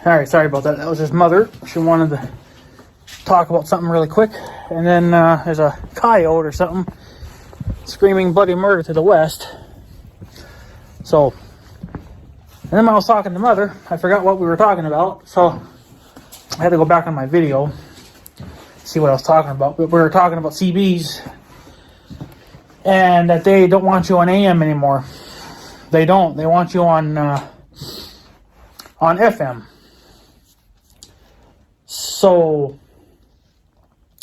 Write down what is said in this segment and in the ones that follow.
Alright, sorry about that. That was his mother. She wanted to talk about something really quick. And then there's a coyote or something screaming bloody murder to the west. So, and then when I was talking to mother, I forgot what we were talking about. So, I had to go back on my video, see what I was talking about. But we were talking about CBs and that they don't want you on AM anymore. They don't. They want you on FM. So,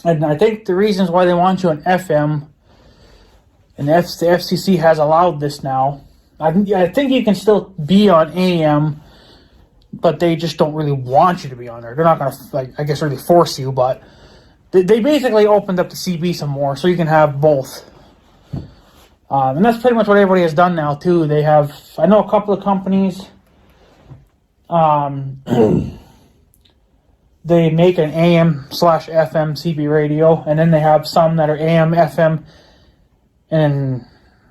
and I think the reasons why they want you on FM, and the FCC has allowed this now. I think you can still be on AM, but they just don't really want you to be on there. They're not going to, like, I guess, really force you, but they basically opened up the CB some more, so you can have both. And that's pretty much what everybody has done now, too. They have, I know a couple of companies, they make an AM/FM CB radio, and then they have some that are AM, FM, and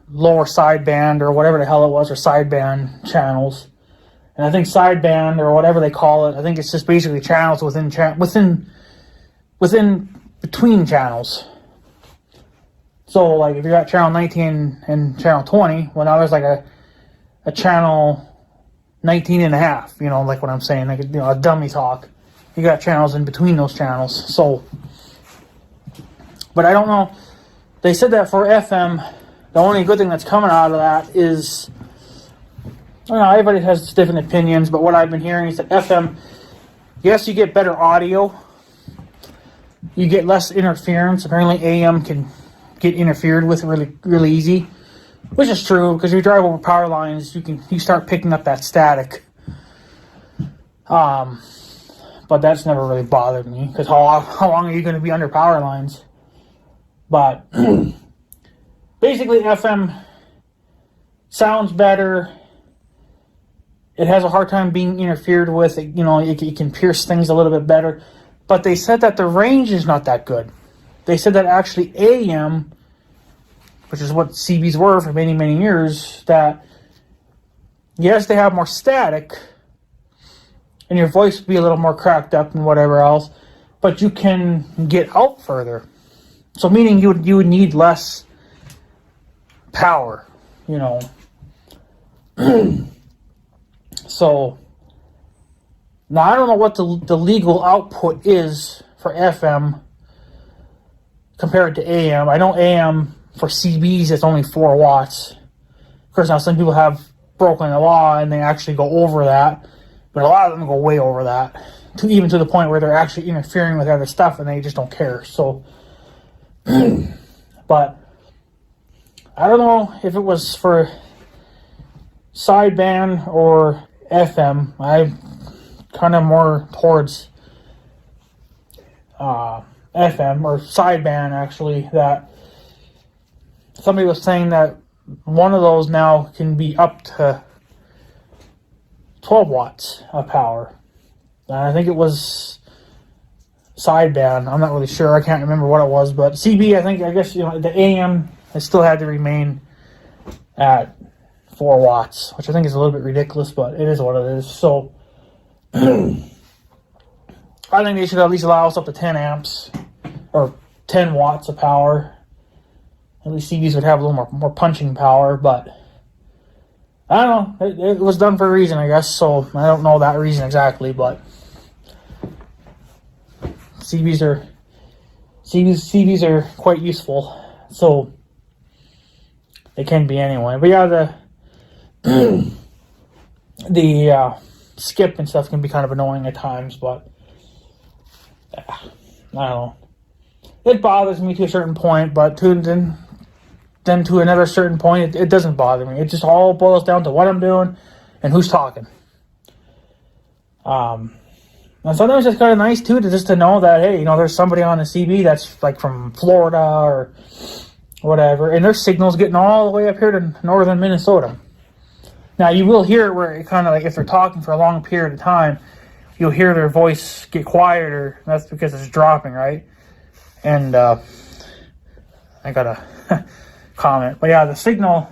lower sideband, or whatever the hell it was, or sideband channels. And I think sideband, or whatever they call it, I think it's just basically channels between channels. So, like, if you got channel 19 and channel 20, well, now there's like a channel 19 and a half, you know, like what I'm saying, like, you know, a dummy talk. You got channels in between those channels. So, but I don't know. They said that for FM, the only good thing that's coming out of that is, I don't know, everybody has different opinions, but what I've been hearing is that FM, yes, you get better audio. You get less interference. Apparently AM can get interfered with really, really easy, which is true, because if you drive over power lines, you start picking up that static. But that's never really bothered me, because how long are you going to be under power lines? But basically, FM sounds better. It has a hard time being interfered with. It, you know, it can pierce things a little bit better. But they said that the range is not that good. They said that actually AM, which is what CBs were for many, many years, that yes, they have more static, and your voice would be a little more cracked up and whatever else, but you can get out further. So meaning you would need less power, you know. So now I don't know what the legal output is for FM compared to AM. I know AM for CBs it's only 4 watts. Of course, now some people have broken the law and they actually go over that. But a lot of them go way over that, even to the point where they're actually interfering with other stuff and they just don't care. So, but I don't know if it was for sideband or FM. I'm kind of more towards FM or sideband, actually. That somebody was saying that one of those now can be up to 12 watts of power. And I think it was sideband. I'm not really sure. I can't remember what it was. But CB, I guess, you know, the AM, it still had to remain at 4 watts, which I think is a little bit ridiculous, but it is what it is. So, I think they should at least allow us up to 10 amps or 10 watts of power. At least CBs would have a little more punching power, but I don't know. It was done for a reason, I guess, so I don't know that reason exactly, but CBs are quite useful, so they can be anyway. But yeah, the skip and stuff can be kind of annoying at times, but I don't know. It bothers me to a certain point, but then to another certain point, it doesn't bother me. It just all boils down to what I'm doing and who's talking. And sometimes it's kind of nice, too, to know that, hey, you know, there's somebody on the CB that's, like, from Florida or whatever, and their signal's getting all the way up here to northern Minnesota. Now, you will hear it where it kind of, like, if they're talking for a long period of time, you'll hear their voice get quieter. That's because it's dropping, right? And I got a comment. But yeah, the signal,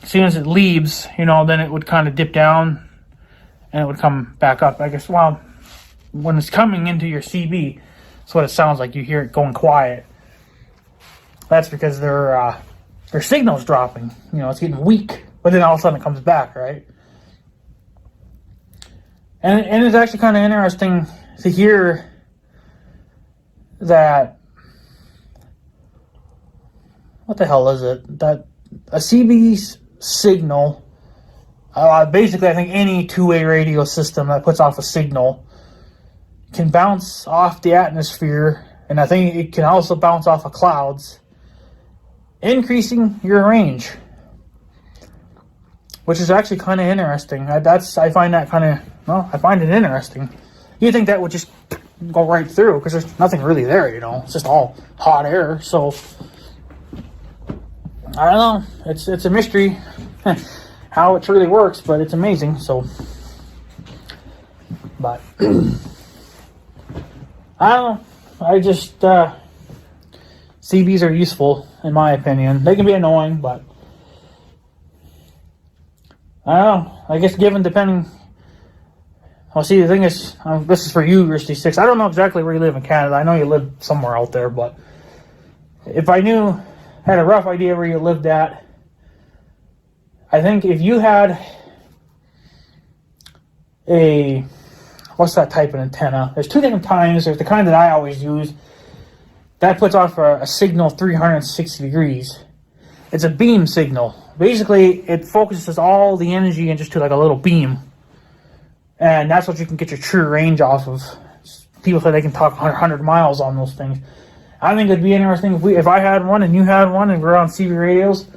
as soon as it leaves, you know, then it would kind of dip down and it would come back up. I guess, well, when it's coming into your CB, that's what it sounds like. You hear it going quiet. That's because their signal's dropping. You know, it's getting weak, but then all of a sudden it comes back, right? And it's actually kind of interesting to hear that, what the hell is it? That a CB's signal, basically I think any two-way radio system that puts off a signal can bounce off the atmosphere, and I think it can also bounce off of clouds, increasing your range, which is actually kind of interesting. I find it interesting. You think that would just go right through, because there's nothing really there, you know. It's just all hot air. So I don't know. It's a mystery how it truly works, but it's amazing. So, but I don't know. I just CBs are useful in my opinion. They can be annoying, but I don't know. I guess depending. Well, see, the thing is, this is for you, Risty6. I don't know exactly where you live in Canada. I know you live somewhere out there, but if I had a rough idea where you lived at, I think if you had what's that type of antenna? There's two different kinds. There's the kind that I always use. That puts off a signal 360 degrees. It's a beam signal. Basically, it focuses all the energy into just like a little beam. And that's what you can get your true range off of. People say they can talk 100 miles on those things. I think it'd be interesting if I had one and you had one and we're on CB radios.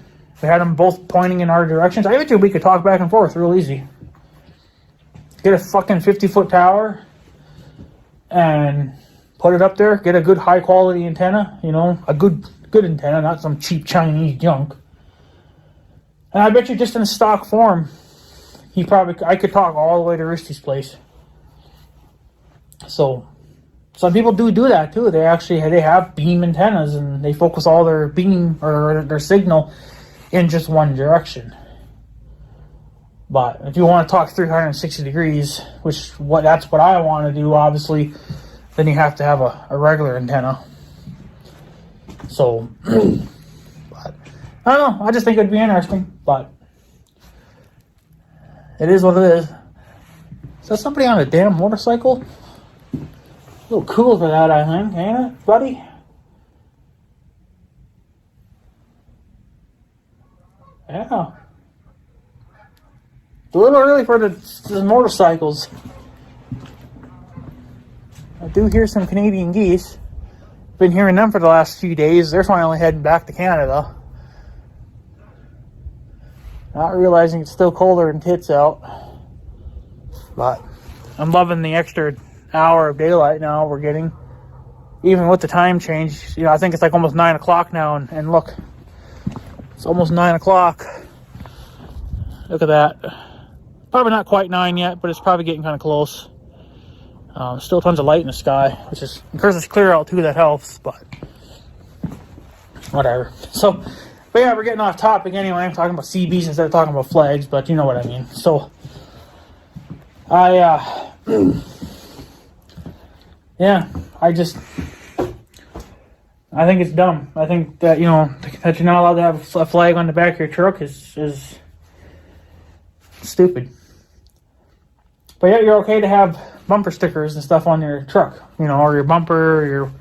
We had them both pointing in our directions. I bet you we could talk back and forth real easy. Get a fucking 50-foot tower and put it up there. Get a good high-quality antenna. You know, a good antenna, not some cheap Chinese junk. And I bet you just in stock form, I could talk all the way to Risty's place. So, some people do that too. They have beam antennas and they focus all their beam or their signal in just one direction. But if you want to talk 360 degrees, that's what I want to do, obviously, then you have to have a regular antenna. So, but I don't know. I just think it'd be interesting, but it is what it is. Is that somebody on a damn motorcycle? A little cool for that, I think, ain't it, buddy? Yeah. It's a little early for the motorcycles. I do hear some Canadian geese. Been hearing them for the last few days. They're finally heading back to Canada. Not realizing it's still colder than tits out. But I'm loving the extra hour of daylight now we're getting. Even with the time change. You know, I think it's like almost 9 o'clock now. And look, it's almost 9 o'clock. Look at that. Probably not quite 9 yet, but it's probably getting kind of close. Still tons of light in the sky, which is, of course, it's clear out too, that helps, but whatever. So, but yeah, we're getting off topic anyway. I'm talking about CBs instead of talking about flags, but you know what I mean. So, yeah, I think it's dumb. I think that, you know, that you're not allowed to have a flag on the back of your truck is stupid. But yeah, you're okay to have bumper stickers and stuff on your truck, you know, or your bumper, or your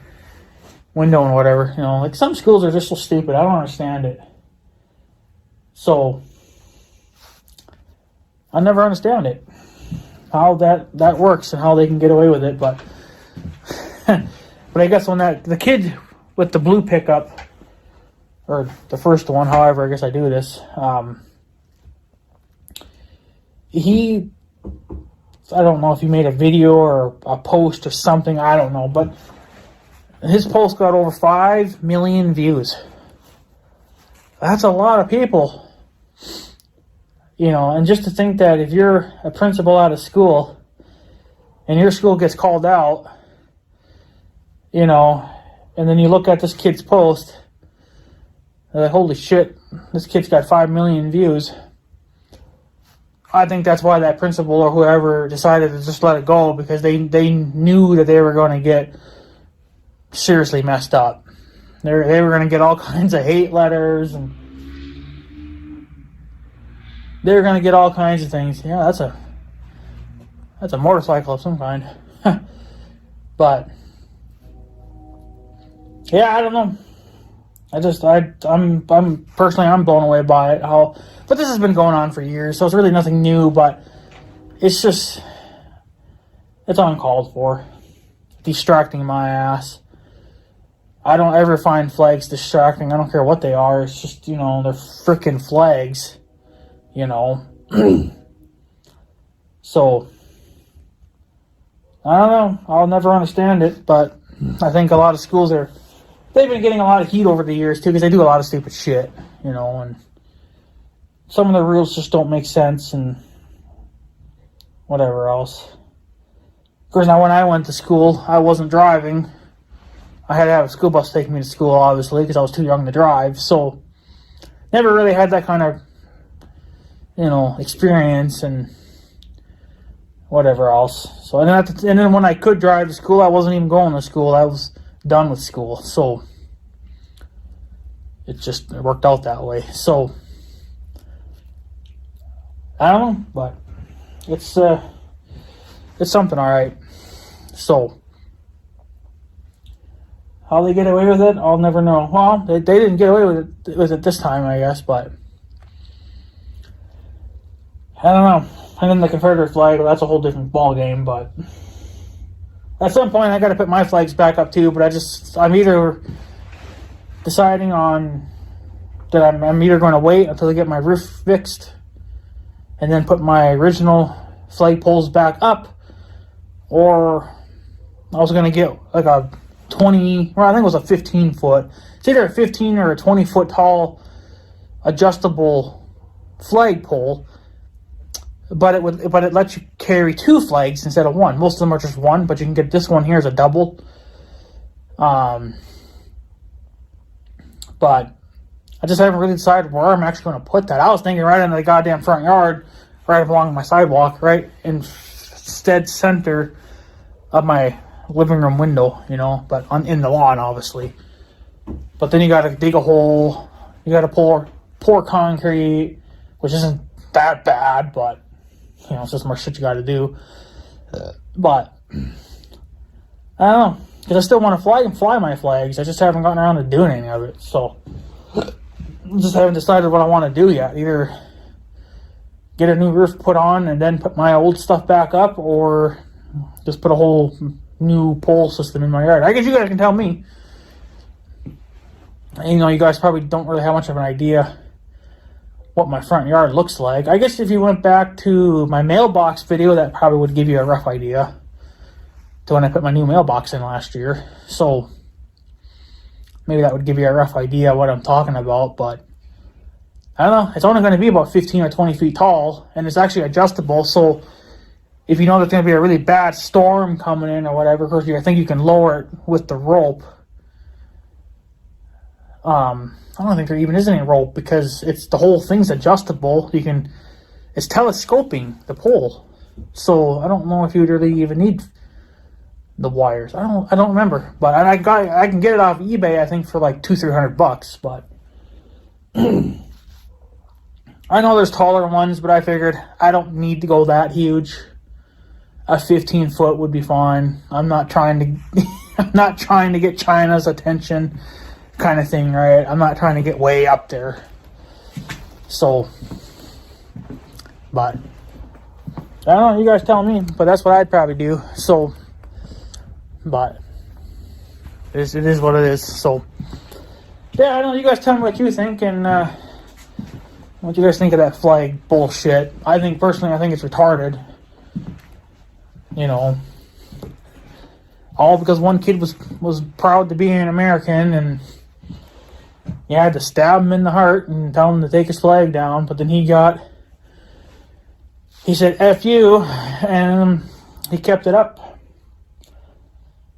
window and whatever, you know. Like, some schools are just so stupid. I don't understand it. So, I never understand it. How that works and how they can get away with it, but but I guess when the kid with the blue pickup, or the first one, however I guess I do this, I don't know if he made a video or a post or something, I don't know, but his post got over 5 million views. That's a lot of people. You know, and just to think that if you're a principal at a school and your school gets called out, you know, and then you look at this kid's post, like, holy shit, this kid's got 5 million views. I think that's why that principal or whoever decided to just let it go, because they knew that they were going to get seriously messed up. They were going to get all kinds of hate letters, and they were going to get all kinds of things. Yeah, that's a motorcycle of some kind. But yeah, I don't know. I'm personally, I'm blown away by it. But this has been going on for years, so it's really nothing new. But it's uncalled for, distracting my ass. I don't ever find flags distracting. I don't care what they are. It's just, they're freaking flags, So I don't know. I'll never understand it, but I think a lot of schools they've been getting a lot of heat over the years too, because they do a lot of stupid shit, and some of the rules just don't make sense and whatever else. Of course, now when I went to school, I wasn't driving. I had to have a school bus take me to school, obviously, because I was too young to drive. So, never really had that kind of, experience and whatever else. So, and then when I could drive to school, I wasn't even going to school. I was done with school. So, it worked out that way. So, I don't know, but it's something, all right. So, how they get away with it, I'll never know. Well, they didn't get away with it this time, I guess, but I don't know. And then the Confederate flag, well, that's a whole different ball game. But at some point, I got to put my flags back up too. But I'm either deciding on that I'm either going to wait until I get my roof fixed and then put my original flag poles back up, or I was going to get like a 20, well, I think it was a 15 foot. It's either a 15 or a 20 foot tall adjustable flagpole, but it lets you carry two flags instead of one. Most of them are just one, but you can get this one here as a double. But I just haven't really decided where I'm actually going to put that. I was thinking right in the goddamn front yard, right along my sidewalk, right in dead center of my living room window, but in the lawn, obviously. But then you got to dig a hole. You got to pour concrete, which isn't that bad, but it's just more shit you got to do. But I don't know, because I still want to fly my flags. I just haven't gotten around to doing any of it. So I just haven't decided what I want to do yet. Either get a new roof put on and then put my old stuff back up, or just put a whole new pole system in my yard. I guess you guys can tell me. You guys probably don't really have much of an idea what my front yard looks like. I guess if you went back to my mailbox video, that probably would give you a rough idea to when I put my new mailbox in last year. So maybe that would give you a rough idea what I'm talking about, but I don't know. It's only going to be about 15 or 20 feet tall, and it's actually adjustable. So if you know there's going to be a really bad storm coming in or whatever, of course, I think you can lower it with the rope. I don't think there even is any rope, because the whole thing's adjustable. It's telescoping the pole. So I don't know if you'd really even need the wires. I don't remember, but I can get it off eBay, I think, for like $200-300, but I know there's taller ones, but I figured I don't need to go that huge. A 15 foot would be fine. I'm not trying to get China's attention kind of thing, right? I'm not trying to get way up there. So, but I don't know, you guys tell me, but that's what I'd probably do. So, but it is what it is. So, yeah, I don't know, you guys tell me what you think, and what you guys think of that flag bullshit. Personally, I think it's retarded. All because one kid was proud to be an American, and you had to stab him in the heart and tell him to take his flag down. But then he said F you, and he kept it up.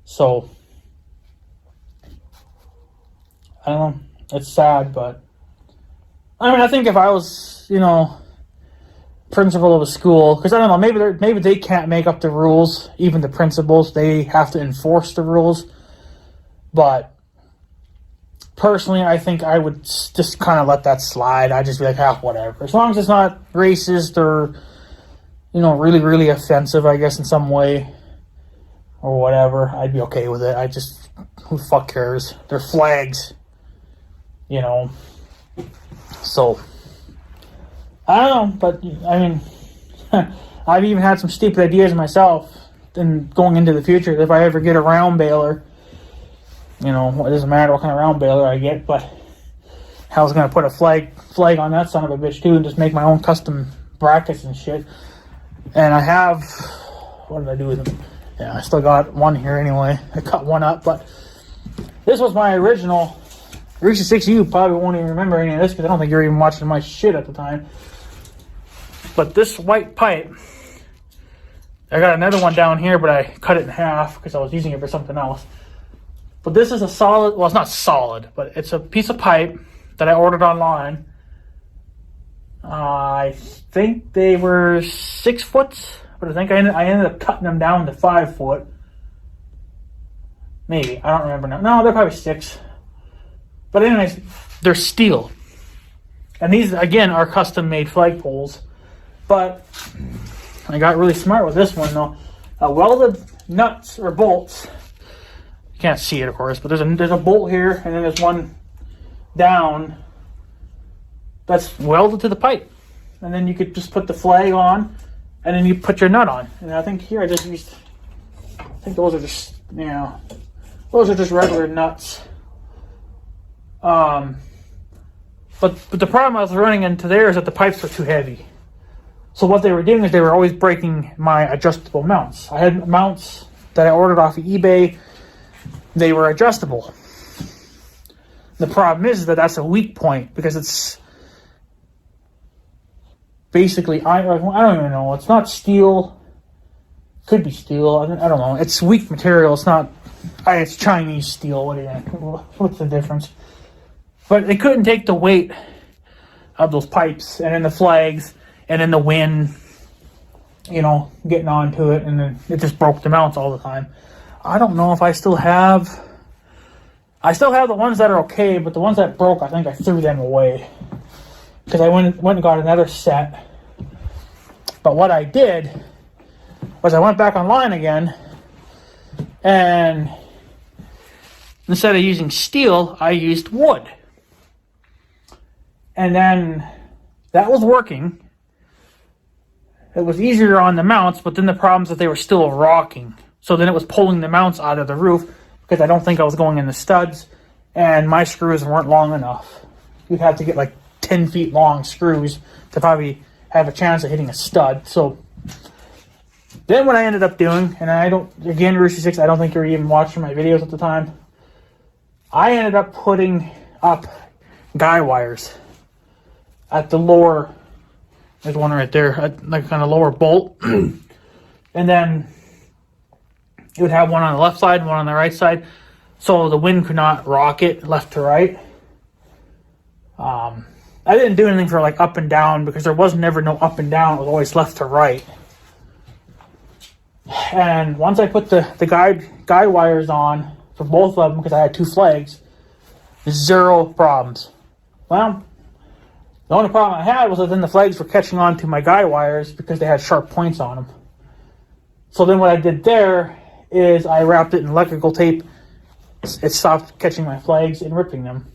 So I don't know, it's sad, but I think if I was principal of a school, because I don't know, maybe they can't make up the rules, even the principals, they have to enforce the rules. But personally, I think I would just kind of let that slide. I'd just be like, whatever. As long as it's not racist or, really, really offensive, I guess, in some way or whatever, I'd be okay with it. Who the fuck cares? They're flags, So, I don't know, but, I mean, I've even had some stupid ideas myself in going into the future. If I ever get a round baler, it doesn't matter what kind of round baler I get, but I was going to put a flag on that son of a bitch too and just make my own custom brackets and shit. And I have, what did I do with them? Yeah, I still got one here anyway. I cut one up, but this was my original. Reese's 6U probably won't even remember any of this because I don't think you're even watching my shit at the time. But this white pipe, I got another one down here, but I cut it in half because I was using it for something else. But this is a solid, well, it's not solid, but it's a piece of pipe that I ordered online. I think they were 6 foot, but I think I ended up cutting them down to 5 foot. Maybe, I don't remember now. No, they're probably 6. But anyways, they're steel. And these, again, are custom-made flagpoles. But I got really smart with this one, though. Welded nuts or bolts. You can't see it, of course, but there's a bolt here, and then there's one down that's welded to the pipe. And then you could just put the flag on, and then you put your nut on. And I think here I just used, I think those are just, those are just regular nuts. But the problem I was running into there is that the pipes were too heavy. So what they were doing is they were always breaking my adjustable mounts. I had mounts that I ordered off of eBay. They were adjustable. The problem is that that's a weak point because it's basically, I don't even know. It's not steel. Could be steel. I don't know. It's weak material. It's not. It's Chinese steel. What's the difference? But they couldn't take the weight of those pipes and then the flags and then the wind, getting onto it, and then it just broke the mounts all the time. I don't know if I still have the ones that are okay, but the ones that broke, I think I threw them away. Because I went and got another set. But what I did was I went back online again, and instead of using steel, I used wood. And then that was working. It was easier on the mounts, but then the problem is that they were still rocking. So then it was pulling the mounts out of the roof because I don't think I was going in the studs, and my screws weren't long enough. You'd have to get like 10 feet long screws to probably have a chance of hitting a stud. So then what I ended up doing, and Rooster 6, I don't think you were even watching my videos at the time. I ended up putting up guy wires at the lower, there's one right there, like kind of lower bolt. And then you would have one on the left side, one on the right side, so the wind could not rock it left to right. I didn't do anything for like up and down because there was never no up and down. It was always left to right. And once I put the guide wires on for both of them, because I had 2 flags, 0 problems. Well, the only problem I had was that then the flags were catching on to my guide wires because they had sharp points on them. So then what I did there is I wrapped it in electrical tape. It stopped catching my flags and ripping them.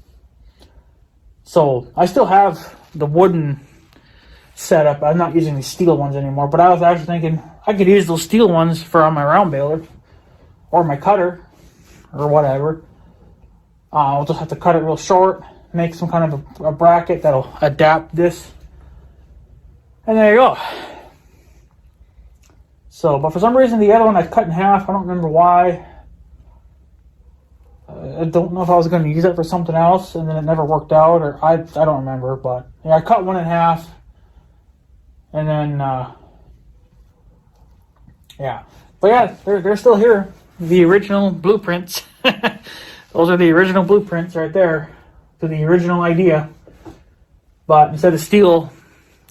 So I still have the wooden setup. I'm not using these steel ones anymore, but I was actually thinking I could use those steel ones for on my round baler or my cutter or whatever. I'll just have to cut it real short, make some kind of a bracket that'll adapt this, and there you go. So, but for some reason the other one I cut in half. I don't remember why. I don't know if I was going to use it for something else, and then it never worked out, or I don't remember. But yeah, I cut one in half, and then yeah. But yeah, they're still here. The original blueprints. Those are the original blueprints right there to the original idea. But instead of steel,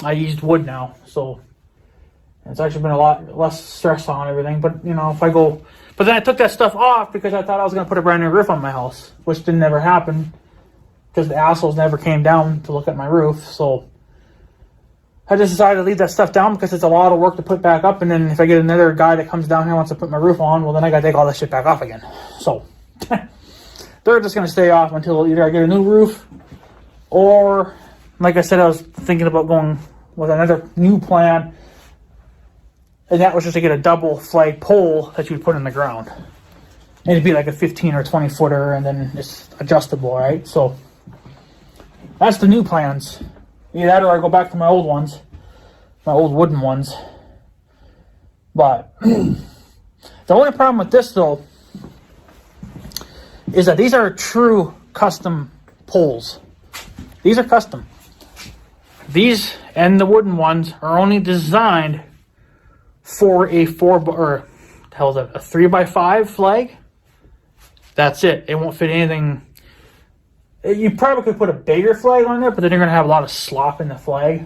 I used wood now, so it's actually been a lot less stress on everything. But you know, if I go, but then I took that stuff off because I thought I was going to put a brand new roof on my house, which didn't never happen because the assholes never came down to look at my roof. So I just decided to leave that stuff down because it's a lot of work to put back up. And then if I get another guy that comes down here and wants to put my roof on, well, then I got to take all that shit back off again. So they're just going to stay off until either I get a new roof or, like I said, I was thinking about going with another new plan. And that was just to get a double flag pole that you would put in the ground. And it'd be like a 15 or 20 footer and then it's adjustable, right? So that's the new plans. Either that or I go back to my old ones, my old wooden ones. But the only problem with this, though, is that these are true custom poles. These are custom. These and the wooden ones are only designed for a 3x5 flag. That's it. It won't fit anything. You probably could put a bigger flag on there, but then you're going to have a lot of slop in the flag.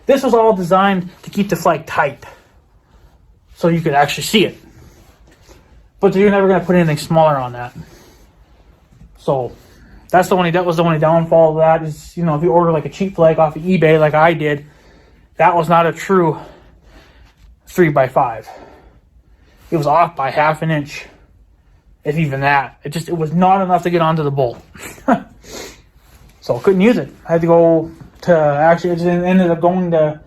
This was all designed to keep the flag tight, so you could actually see it. But you're never going to put anything smaller on that. So that was the only downfall of that. Is, you know, if you order like a cheap flag off of eBay, like I did, that was not a true 3x5. It was off by half an inch, if even that. It was not enough to get onto the bolt. So I couldn't use it. I had to go to, actually, it ended up going to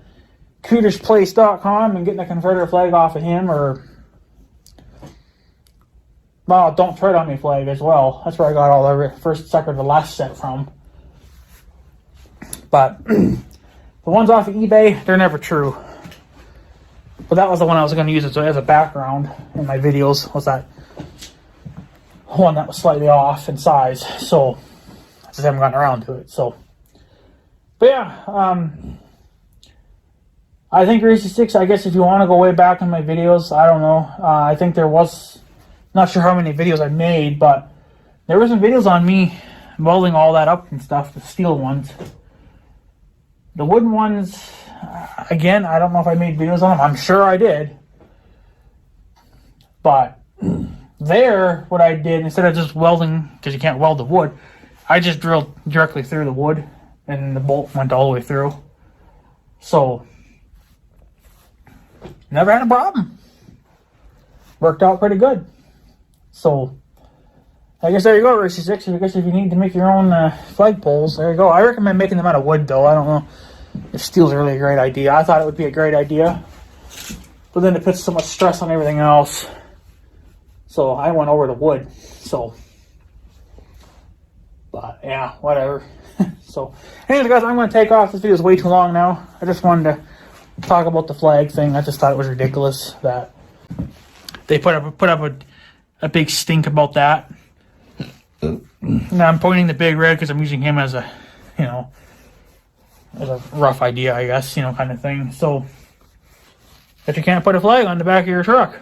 cootersplace.com and getting a converter flag off of him, or, well, Don't Tread on Me flag as well. That's where I got all the first, second, the last set from. But the ones off of eBay, they're never true. But that was the one I was going to use as a background in my videos, was that one that was slightly off in size. So I just haven't gotten around to it. So, but yeah, I think Racy 6, I guess if you want to go way back in my videos, I don't know. I think there was, not sure how many videos I made, but there were some videos on me welding all that up and stuff, the steel ones. The wooden ones, again, I don't know if I made videos on them. I'm sure I did. But there, what I did, instead of just welding, because you can't weld the wood, I just drilled directly through the wood, and the bolt went all the way through. So, never had a problem. Worked out pretty good. So, I guess there you go, Racy 6. I guess if you need to make your own flag poles, there you go. I recommend making them out of wood, though. I don't know if steel's really a great idea. I thought it would be a great idea, but then it puts so much stress on everything else. So I went over to wood. So, but yeah, whatever. So, anyways, guys, I'm going to take off. This video is way too long now. I just wanted to talk about the flag thing. I just thought it was ridiculous that they put up a big stink about that. Now I'm pointing the big red because I'm using him as a, you know, as a rough idea, I guess, you know, kind of thing. So, that you can't put a flag on the back of your truck.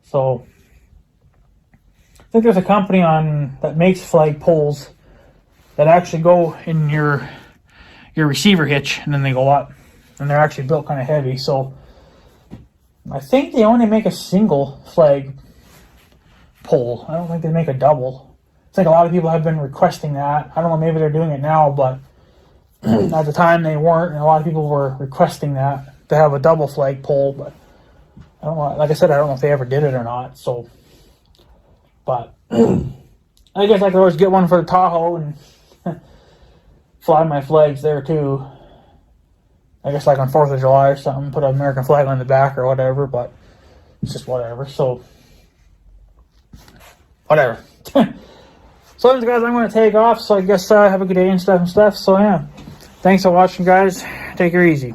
So, I think there's a company that makes flag poles that actually go in your receiver hitch, and then they go up, and they're actually built kind of heavy. So, I think they only make a single flag pole. I don't think they make a double. I think a lot of people have been requesting that. I don't know, maybe they're doing it now, but at the time they weren't, and a lot of people were requesting that, to have a double flag pole, but I don't know, like I said, I don't know if they ever did it or not. So, but I guess I could always get one for the Tahoe and fly my flags there too. I guess like on 4th of July or something, put an American flag on the back or whatever, but it's just whatever. So, whatever. So anyways, guys, I'm going to take off, so I guess have a good day and stuff. So yeah, thanks for watching, guys. Take her easy.